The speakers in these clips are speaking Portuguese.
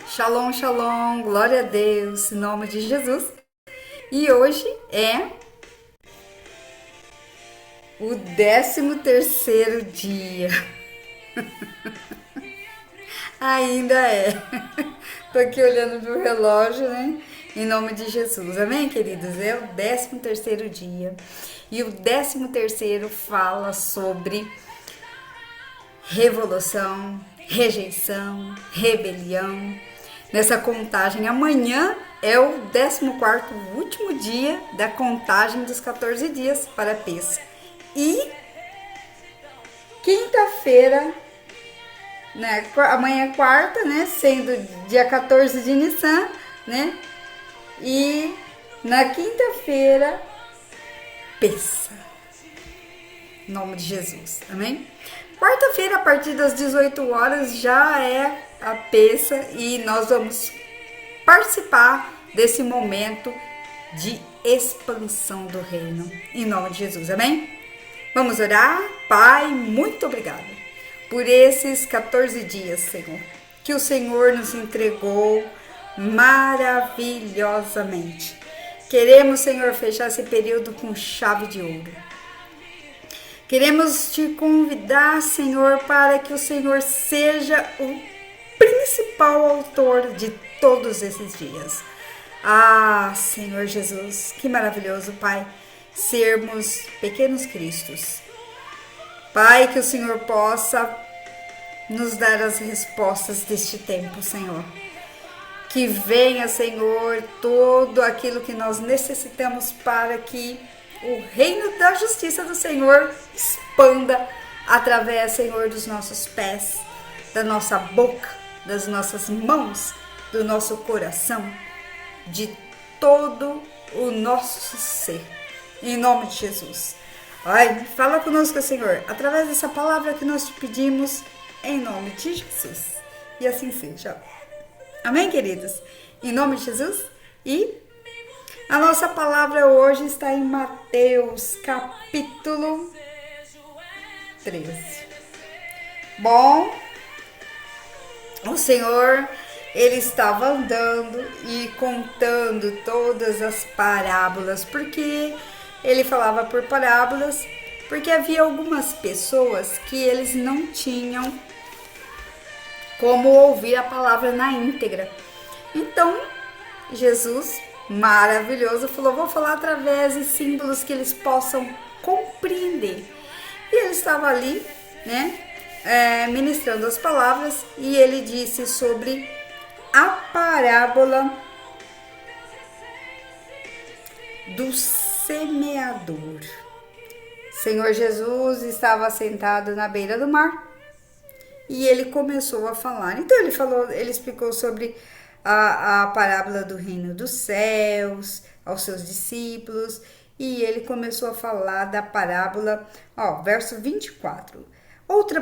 Shalom, shalom, glória a Deus, em nome de Jesus. E hoje é o 13º dia. Ainda é. Tô aqui olhando pro relógio, né? Em nome de Jesus. Amém, queridos? É o 13º dia. E o 13º fala sobre revolução, rejeição, rebelião. Nessa contagem, amanhã é o 14º, último dia da contagem dos 14 dias para Pêssego. E quinta-feira, né, amanhã é quarta, né, sendo dia 14 de Nissan, né, e na quinta-feira, Pêssego. Em nome de Jesus, amém? Quarta-feira, a partir das 18 horas, já é a Pêssego e nós vamos participar desse momento de expansão do reino. Em nome de Jesus, amém? Vamos orar? Pai, muito obrigada por esses 14 dias, Senhor, que o Senhor nos entregou maravilhosamente. Queremos, Senhor, fechar esse período com chave de ouro. Queremos te convidar, Senhor, para que o Senhor seja o principal autor de todos esses dias. Ah, Senhor Jesus, que maravilhoso, Pai, sermos pequenos cristos. Pai, que o Senhor possa nos dar as respostas deste tempo, Senhor. Que venha, Senhor, tudo aquilo que nós necessitamos para que o reino da justiça do Senhor expanda através, Senhor, dos nossos pés, da nossa boca, das nossas mãos, do nosso coração, de todo o nosso ser. Em nome de Jesus. Ai, fala conosco, Senhor, através dessa palavra que nós te pedimos, em nome de Jesus. E assim seja. Amém, queridos? Em nome de Jesus. E a nossa palavra hoje está em Mateus, capítulo 13. Bom, o Senhor, ele estava andando e contando todas as parábolas, porque ele falava por parábolas, porque havia algumas pessoas que eles não tinham como ouvir a palavra na íntegra. Então, Jesus, maravilhoso, falou, vou falar através de símbolos que eles possam compreender. E ele estava ali, né, ministrando as palavras, e ele disse sobre a parábola do semeador. Senhor Jesus estava sentado na beira do mar e ele começou a falar. Então ele explicou sobre a parábola do reino dos céus aos seus discípulos, e ele começou a falar da parábola, verso 24. Outra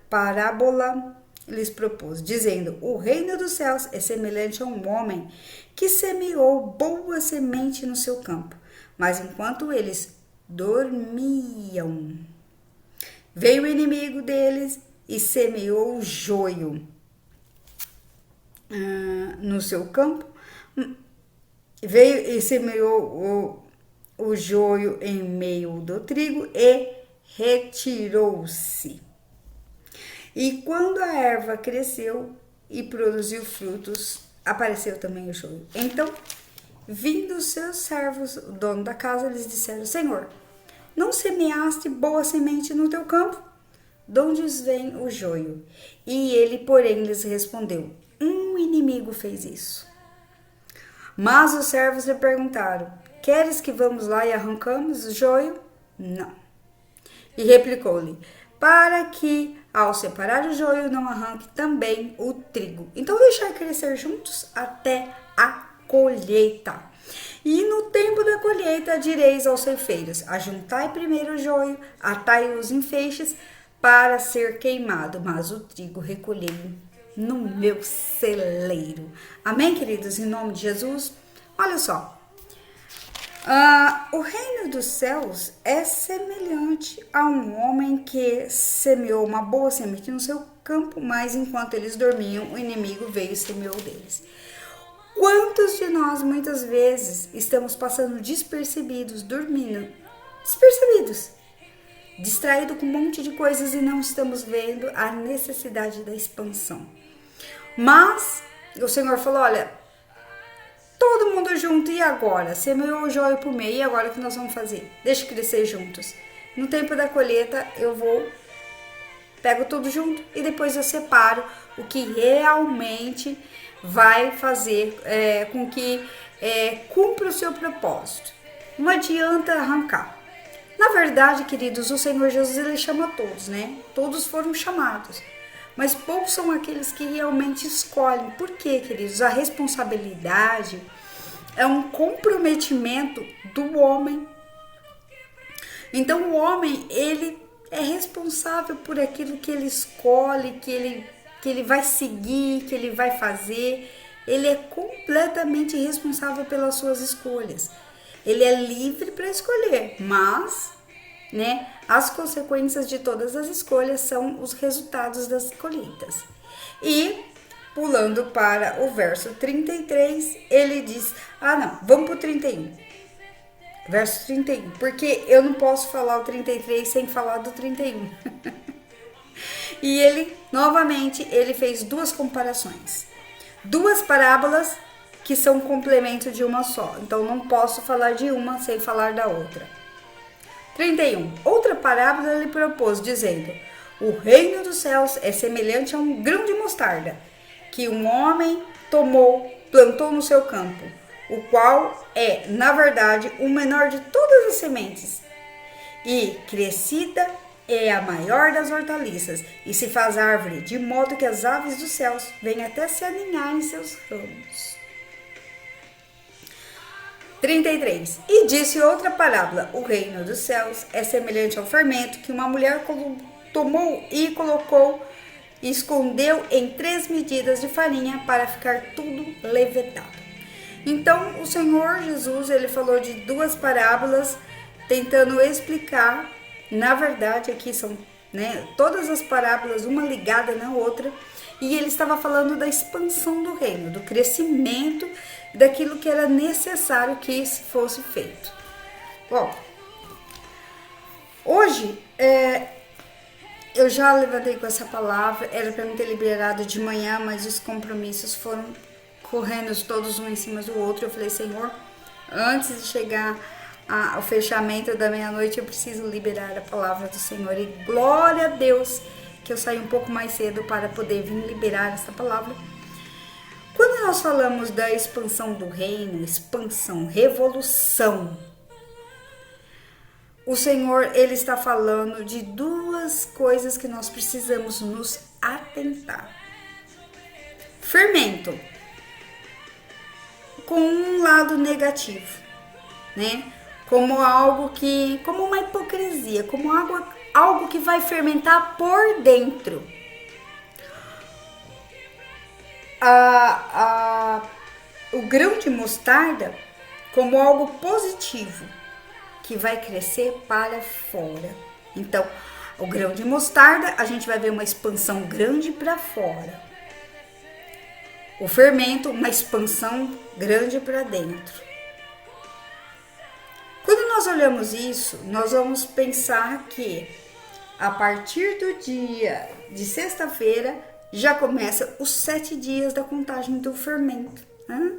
parábola lhes propôs, dizendo, o reino dos céus é semelhante a um homem que semeou boa semente no seu campo, mas enquanto eles dormiam, veio o inimigo deles e semeou o joio no seu campo, veio e semeou o joio em meio do trigo e retirou-se. E quando a erva cresceu e produziu frutos, apareceu também o joio. Então, vindo os seus servos, o dono da casa, lhes disseram, Senhor, não semeaste boa semente no teu campo? De onde vem o joio? E ele, porém, lhes respondeu, um inimigo fez isso. Mas os servos lhe perguntaram, queres que vamos lá e arrancamos o joio? Não. E replicou-lhe, para que, ao separar o joio, não arranque também o trigo. Então, deixar crescer juntos até a colheita. E no tempo da colheita, direis aos ceifeiros, ajuntai primeiro o joio, atai-os em feixes, para ser queimado, mas o trigo recolhei no meu celeiro. Amém, queridos? Em nome de Jesus. Olha só. O reino dos céus é semelhante a um homem que semeou uma boa semente no seu campo, mas enquanto eles dormiam, o inimigo veio e semeou deles. Quantos de nós, muitas vezes, estamos passando despercebidos, dormindo, despercebidos, distraído com um monte de coisas e não estamos vendo a necessidade da expansão. Mas o Senhor falou, olha, todo mundo junto, e agora? Semeou o joio por meio, e agora o que nós vamos fazer? Deixa crescer juntos. No tempo da colheita eu pego tudo junto e depois eu separo o que realmente vai fazer com que cumpra o seu propósito. Não adianta arrancar. Na verdade, queridos, o Senhor Jesus, ele chama todos, né? Todos foram chamados. Mas poucos são aqueles que realmente escolhem. Por quê, queridos? A responsabilidade é um comprometimento do homem. Então, o homem, ele é responsável por aquilo que ele escolhe, que ele vai seguir, que ele vai fazer. Ele é completamente responsável pelas suas escolhas. Ele é livre para escolher, mas, né, as consequências de todas as escolhas são os resultados das colheitas. E, pulando para o verso 33, ele diz, vamos para o 31. Verso 31, porque eu não posso falar o 33 sem falar do 31. E ele, novamente, ele fez duas comparações. Duas parábolas que são complemento de uma só. Então, não posso falar de uma sem falar da outra. 31. Outra parábola ele propôs, dizendo, o reino dos céus é semelhante a um grão de mostarda, que um homem plantou no seu campo, o qual é, na verdade, o menor de todas as sementes. E, crescida, é a maior das hortaliças, e se faz árvore, de modo que as aves dos céus vêm até se aninhar em seus ramos. 33. E disse outra parábola, o reino dos céus é semelhante ao fermento que uma mulher tomou e colocou e escondeu em 3 medidas de farinha para ficar tudo levedado. Então, o Senhor Jesus, ele falou de duas parábolas, tentando explicar, na verdade, aqui são, né, todas as parábolas, uma ligada na outra, e ele estava falando da expansão do reino, do crescimento, daquilo que era necessário que fosse feito. Bom, hoje, eu já levantei com essa palavra, era para me ter liberado de manhã, mas os compromissos foram correndo todos um em cima do outro. Eu falei, Senhor, antes de chegar ao fechamento da meia-noite, eu preciso liberar a palavra do Senhor. E glória a Deus que eu saí um pouco mais cedo para poder vir liberar essa palavra. Quando nós falamos da expansão do reino, expansão, revolução, o Senhor, ele está falando de duas coisas que nós precisamos nos atentar. Fermento, com um lado negativo, né? Como uma hipocrisia, como algo que vai fermentar por dentro. O grão de mostarda como algo positivo, que vai crescer para fora. Então, o grão de mostarda, a gente vai ver uma expansão grande para fora. O fermento, uma expansão grande para dentro. Quando nós olhamos isso, nós vamos pensar que a partir do dia de sexta-feira já começa os 7 dias da contagem do fermento, né?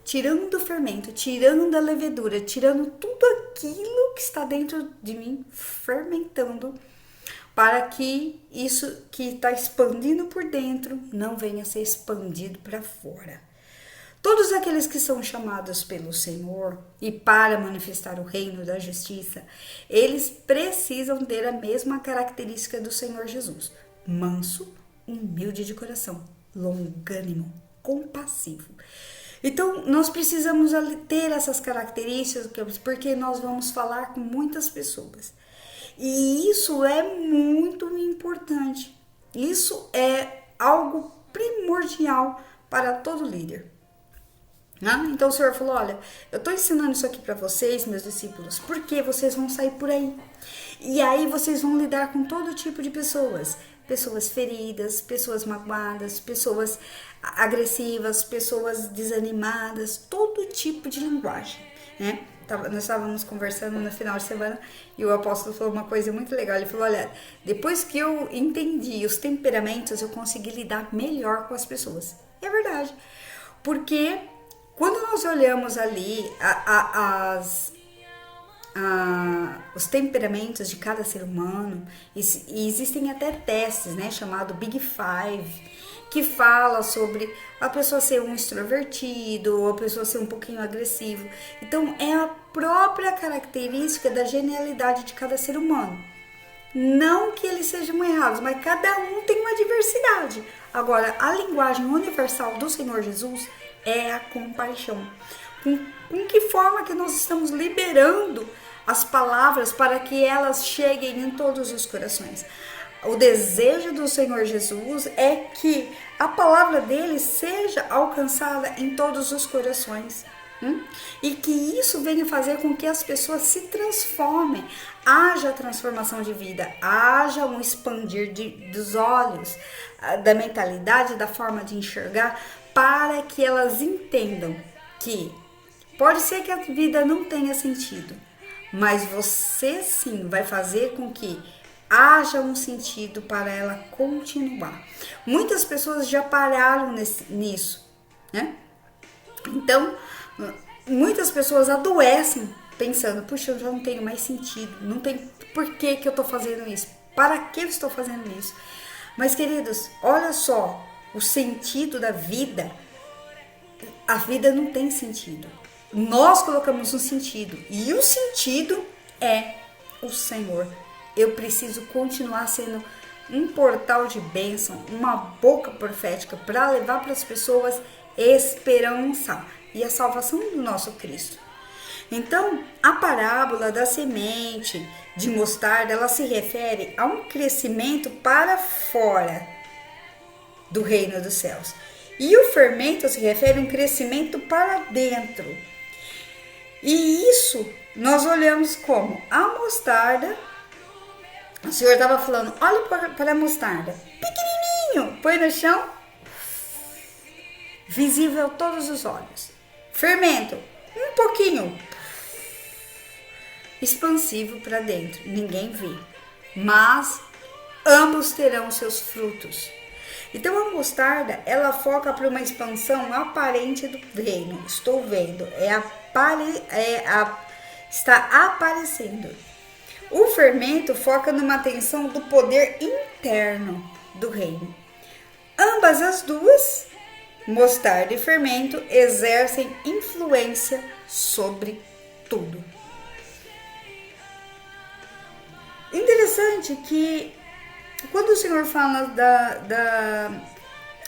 Tirando o fermento, tirando a levedura, tirando tudo aquilo que está dentro de mim, fermentando, para que isso que está expandindo por dentro não venha a ser expandido para fora. Todos aqueles que são chamados pelo Senhor e para manifestar o reino da justiça, eles precisam ter a mesma característica do Senhor Jesus: manso, humilde de coração, longânimo, compassivo. Então, nós precisamos ter essas características porque nós vamos falar com muitas pessoas. E isso é muito importante. Isso é algo primordial para todo líder. Então o Senhor falou, olha, eu estou ensinando isso aqui para vocês, meus discípulos, porque vocês vão sair por aí. E aí vocês vão lidar com todo tipo de pessoas. pessoas feridas, pessoas magoadas, pessoas agressivas, pessoas desanimadas, todo tipo de linguagem, né? Nós estávamos conversando no final de semana e o apóstolo falou uma coisa muito legal. Ele falou: olha, depois que eu entendi os temperamentos, eu consegui lidar melhor com as pessoas. E é verdade, porque quando nós olhamos ali os temperamentos de cada ser humano, e existem até testes, né, chamado Big Five, que fala sobre a pessoa ser um extrovertido, ou a pessoa ser um pouquinho agressivo. Então, é a própria característica da genialidade de cada ser humano. Não que eles sejam errados, mas cada um tem uma diversidade. Agora, a linguagem universal do Senhor Jesus é a compaixão. Com que forma que nós estamos liberando as palavras para que elas cheguem em todos os corações? O desejo do Senhor Jesus é que a palavra dele seja alcançada em todos os corações. E que isso venha fazer com que as pessoas se transformem, haja transformação de vida, haja um expandir dos olhos, da mentalidade, da forma de enxergar, para que elas entendam que pode ser que a vida não tenha sentido, mas você sim vai fazer com que haja um sentido para ela continuar. Muitas pessoas já pararam nisso, né? Então, muitas pessoas adoecem pensando: puxa, eu já não tenho mais sentido, não tem por que eu estou fazendo isso, para que eu estou fazendo isso? Mas, queridos, olha só, o sentido da vida, a vida não tem sentido. Nós colocamos um sentido, e o sentido é o Senhor. Eu preciso continuar sendo um portal de bênção, uma boca profética para levar para as pessoas esperança e a salvação do nosso Cristo. Então, a parábola da semente de mostarda, ela se refere a um crescimento para fora do reino dos céus. E o fermento se refere a um crescimento para dentro. E isso nós olhamos como a mostarda. O Senhor estava falando: olha para a mostarda, pequenininho, põe no chão, visível a todos os olhos. Fermento, um pouquinho, expansivo para dentro, ninguém vê, mas ambos terão seus frutos. Então a mostarda, ela foca para uma expansão aparente do reino. Estou vendo, está aparecendo. O fermento foca numa atenção do poder interno do reino. Ambas as duas, mostarda e fermento, exercem influência sobre tudo. Interessante que quando o Senhor fala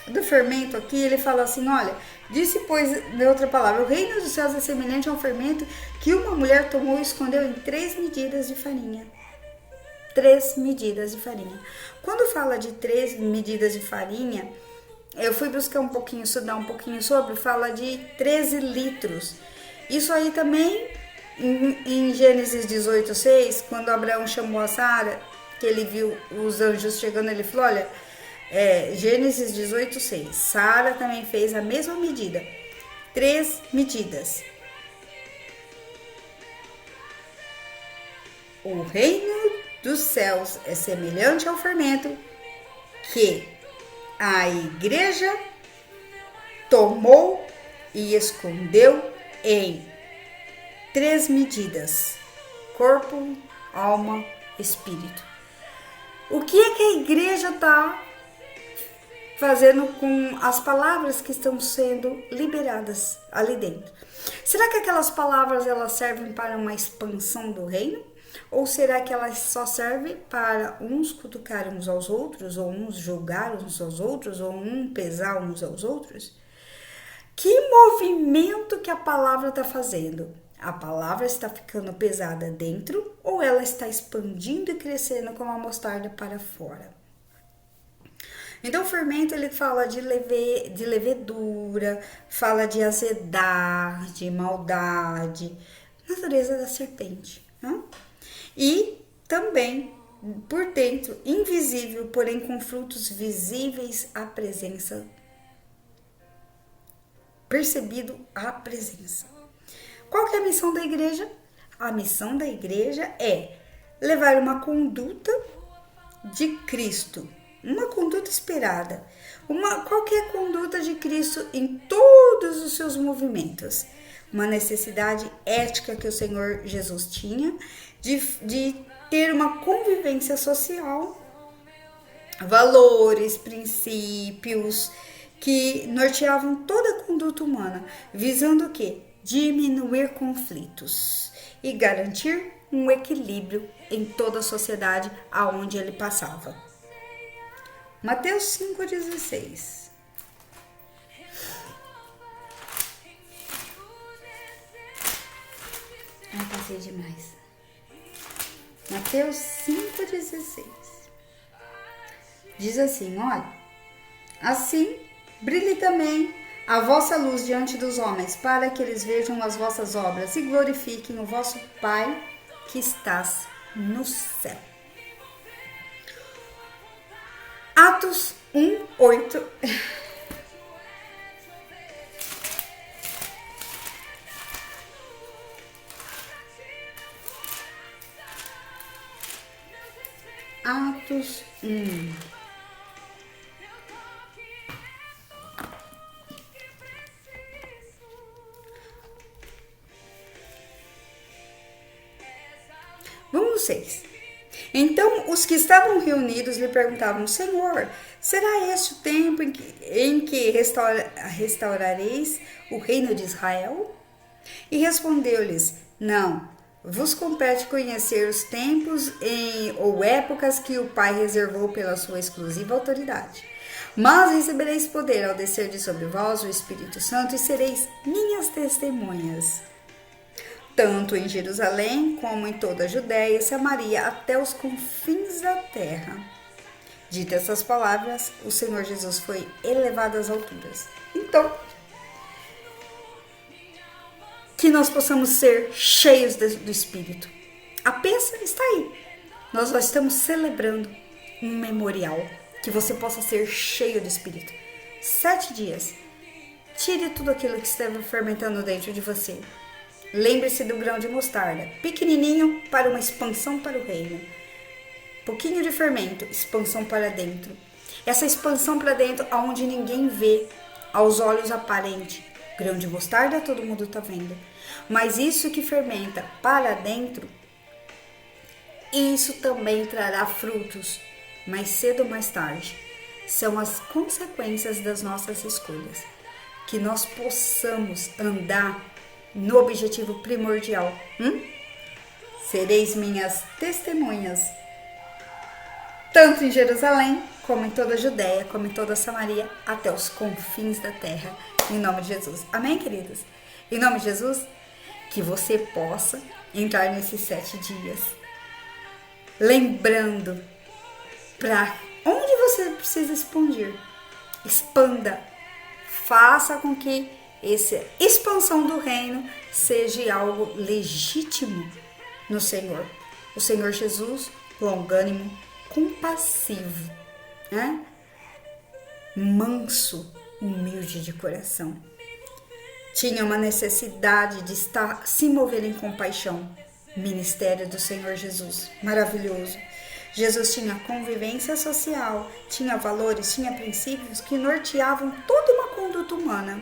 do fermento aqui, ele fala assim: olha, disse pois, de outra palavra, o reino dos céus é semelhante a um fermento que uma mulher tomou e escondeu em 3 medidas de farinha. 3 medidas de farinha. Quando fala de 3 medidas de farinha, eu fui buscar um pouquinho, estudar um pouquinho sobre, fala de 13 litros. Isso aí também, em Gênesis 18:6, quando Abraão chamou a Sara, que ele viu os anjos chegando, ele falou: olha, Gênesis 18:6, Sara também fez a mesma medida, 3 medidas. O reino dos céus é semelhante ao fermento que a igreja tomou e escondeu em 3 medidas: corpo, alma, espírito. O que é que a igreja está fazendo com as palavras que estão sendo liberadas ali dentro? Será que aquelas palavras elas servem para uma expansão do reino? Ou será que elas só servem para uns cutucar uns aos outros, ou uns julgar uns aos outros, ou pesar uns aos outros? Que movimento que a palavra está fazendo? A palavra está ficando pesada dentro ou ela está expandindo e crescendo como a mostarda para fora? Então o fermento ele fala de levedura, fala de azedar, de maldade, natureza da serpente, né? E também por dentro, invisível, porém com frutos visíveis à presença, percebido a presença. Qual que é a missão da igreja? A missão da igreja é levar uma conduta de Cristo, uma conduta esperada, qualquer conduta de Cristo em todos os seus movimentos, uma necessidade ética que o Senhor Jesus tinha de ter uma convivência social, valores, princípios que norteavam toda a conduta humana, visando o quê? Diminuir conflitos e garantir um equilíbrio em toda a sociedade aonde ele passava. Mateus 5,16. Passei demais. Mateus 5,16. Diz assim, olha, assim brilhe também a vossa luz diante dos homens, para que eles vejam as vossas obras e glorifiquem o vosso Pai que estás no céu. Atos 1:8. Atos 1. Vamos no 6. Então os que estavam reunidos lhe perguntavam, Senhor, será este o tempo em que restaurareis o reino de Israel? E respondeu-lhes, não, vos compete conhecer os tempos ou épocas que o Pai reservou pela sua exclusiva autoridade. Mas recebereis poder ao descer de sobre vós o Espírito Santo e sereis minhas testemunhas, tanto em Jerusalém como em toda a Judéia e Samaria, até os confins da terra. Ditas essas palavras, o Senhor Jesus foi elevado às alturas. Então, que nós possamos ser cheios do Espírito. A peça está aí. Nós já estamos celebrando um memorial. Que você possa ser cheio do Espírito. 7 dias. Tire tudo aquilo que estava fermentando dentro de você. Lembre-se do grão de mostarda. Pequenininho para uma expansão para o reino. Pouquinho de fermento, expansão para dentro. Essa expansão para dentro, aonde ninguém vê, aos olhos aparente. Grão de mostarda todo mundo está vendo. Mas isso que fermenta para dentro, isso também trará frutos, mais cedo ou mais tarde. São as consequências das nossas escolhas. Que nós possamos andar no objetivo primordial. Sereis minhas testemunhas, tanto em Jerusalém, como em toda a Judéia, como em toda a Samaria, até os confins da terra. Em nome de Jesus. Amém, queridos? Em nome de Jesus, que você possa entrar nesses 7 dias. Lembrando para onde você precisa expandir. Expanda. Faça com que essa expansão do reino seja algo legítimo no Senhor. O Senhor Jesus, longânimo, compassivo, né? Manso, humilde de coração. Tinha uma necessidade de se mover em compaixão. Ministério do Senhor Jesus, maravilhoso. Jesus tinha convivência social, tinha valores, tinha princípios que norteavam toda uma conduta humana,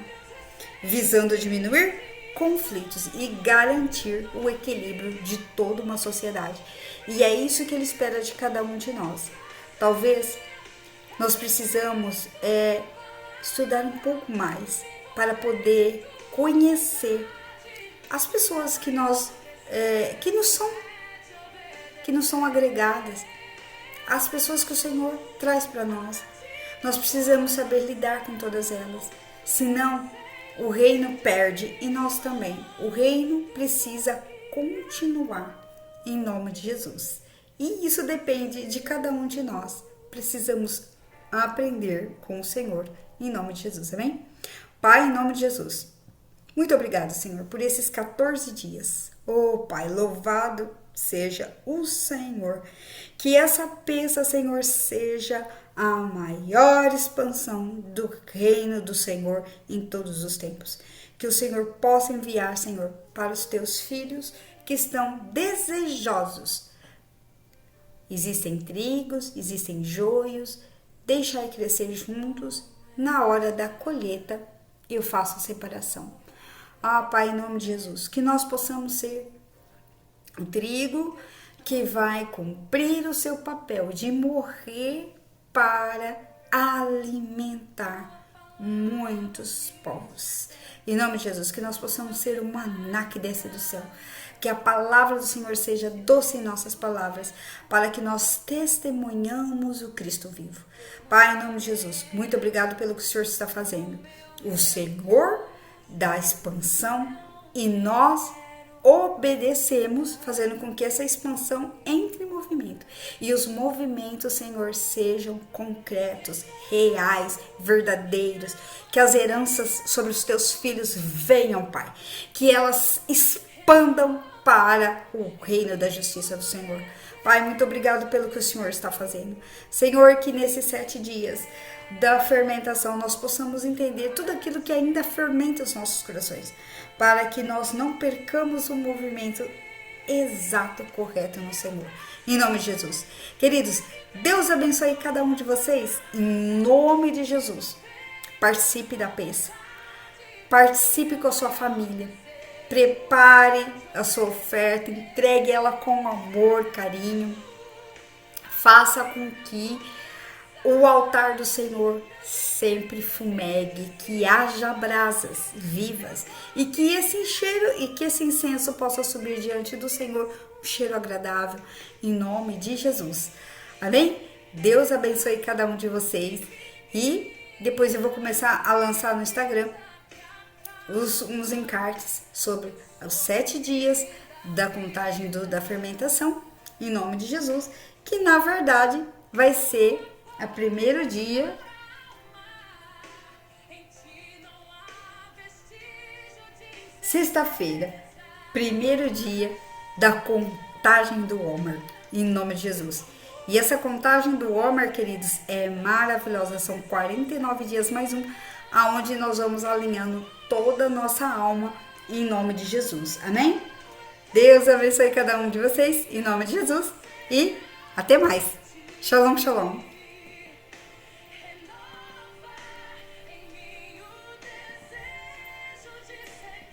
visando diminuir conflitos e garantir o equilíbrio de toda uma sociedade. E é isso que ele espera de cada um de nós. Talvez nós precisamos estudar um pouco mais para poder conhecer as pessoas que não são agregadas, as pessoas que o Senhor traz para nós. Nós precisamos saber lidar com todas elas, senão o reino perde e nós também. O reino precisa continuar em nome de Jesus. E isso depende de cada um de nós. Precisamos aprender com o Senhor em nome de Jesus, amém? Pai, em nome de Jesus, muito obrigado, Senhor, por esses 14 dias. Oh, Pai, louvado seja o Senhor. Que essa peça, Senhor, seja a maior expansão do reino do Senhor em todos os tempos. Que o Senhor possa enviar, Senhor, para os teus filhos que estão desejosos. Existem trigos, existem joios, deixai crescer juntos. Na hora da colheita, eu faço a separação. Pai, em nome de Jesus, que nós possamos ser o trigo que vai cumprir o seu papel de morrer para alimentar muitos povos. Em nome de Jesus, que nós possamos ser o maná que desce do céu. Que a palavra do Senhor seja doce em nossas palavras, para que nós testemunhamos o Cristo vivo. Pai, em nome de Jesus, muito obrigado pelo que o Senhor está fazendo. O Senhor dá expansão e nós obedecemos, fazendo com que essa expansão entre em movimento. E os movimentos, Senhor, sejam concretos, reais, verdadeiros. Que as heranças sobre os teus filhos venham, Pai. Que elas expandam para o reino da justiça do Senhor. Pai, muito obrigado pelo que o Senhor está fazendo. Senhor, que nesses 7 dias da fermentação nós possamos entender tudo aquilo que ainda fermenta os nossos corações, para que nós não percamos o movimento exato, correto no Senhor. Em nome de Jesus. Queridos, Deus abençoe cada um de vocês. Em nome de Jesus. Participe da peça. Participe com a sua família. Prepare a sua oferta. Entregue ela com amor, carinho. Faça com que o altar do Senhor sempre fumegue, que haja brasas vivas e que esse cheiro e que esse incenso possa subir diante do Senhor, um cheiro agradável, em nome de Jesus. Amém? Deus abençoe cada um de vocês e depois eu vou começar a lançar no Instagram uns encartes sobre os 7 dias da contagem da fermentação, em nome de Jesus, que na verdade vai ser o primeiro dia sexta-feira, primeiro dia da contagem do Homer, em nome de Jesus. E essa contagem do Homer, queridos, é maravilhosa. São 49 dias mais um, aonde nós vamos alinhando toda a nossa alma em nome de Jesus. Amém? Deus abençoe cada um de vocês em nome de Jesus e até mais. Shalom, shalom.